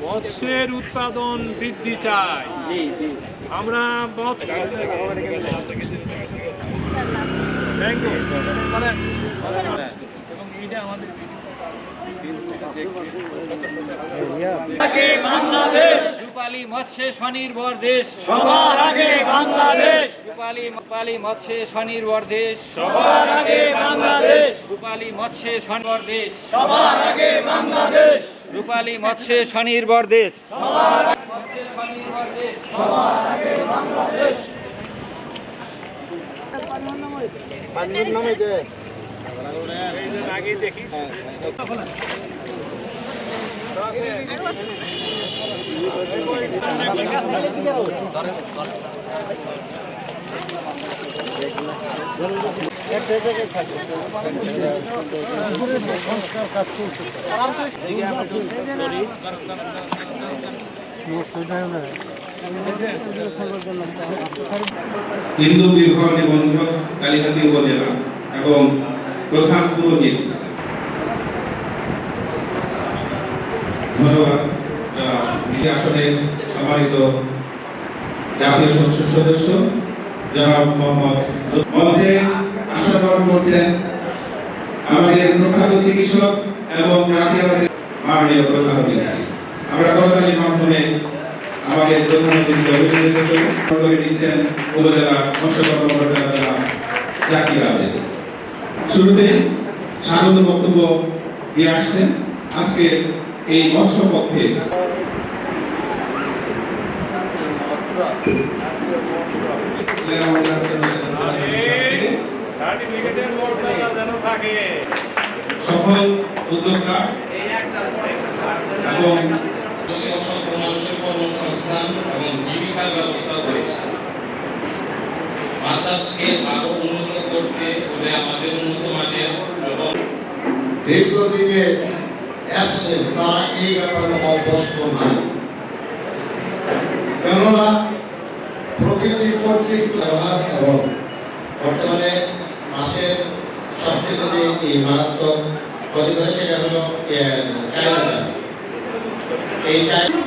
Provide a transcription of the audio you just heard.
মৎস্যের উৎপাদন বৃদ্ধি চাই। আমরা বাংলাদেশ রূপালী মৎস্য স্বনির্ভর দেশ, সবার আগে বাংলাদেশ। রূপালী মৎস্য স্বনির্ভর দেশ, সবার আগে বাংলাদেশ। রূপালী মৎস্য স্বনির্ভর দেশ, সবার আগে বাংলাদেশ। রূপালী মৎস্য স্বনির্ভর দেশ, সবার মৎস্য স্বনির্ভর দেশ, সবার আগে বাংলাদেশ। পানির নামে যে আগে দেখি সংস্কার কাজ চলছে। হিন্দু বিবাহ নিবন্ধক কালীহাতি উপজেলা এবং প্রধান পুরোহিত। ধন্যবাদ নিজে আসনের সম্মানিত জাতীয় সংসদ সদস্য জনাব মোহাম্মদ মঞ্চে আসন গ্রহণ করছেন আমাদের প্রখ্যাত চিকিৎসক এবং জাতীয়বাদী মাননীয় প্রধান অতিথি। আমরা করতালির মাধ্যমে আমাদের প্রধান অতিথিকে অভিনন্দন করে নিচ্ছেন উপজেলা মৎস্য কর্মকর্তা জনাব জাকির আহমেদ। শুরুতে স্বাগত বক্তব্য নিয়ে আসছেন আজকে এই মৎস্য পক্ষে সফল উদ্যোক্তা এবং মানুষের কর্মসংস্থান এবং জীবিকার ব্যবস্থা করেছে। মাছ চাষকে আরো উন্নত করতে হলে আমাদের উন্নত মানের এবং দীর্ঘদিনের অ্যাবসেন্ট তারা এই ব্যাপারে অভ্যস্ত না, কেননা প্রকৃতি কর্তৃক ব্যবহার এবং বর্তমানে মাছের সবচেয়ে যে এই মারাত্মক ক্ষতি করে সেটা হলো চাইনা। এই চাইনা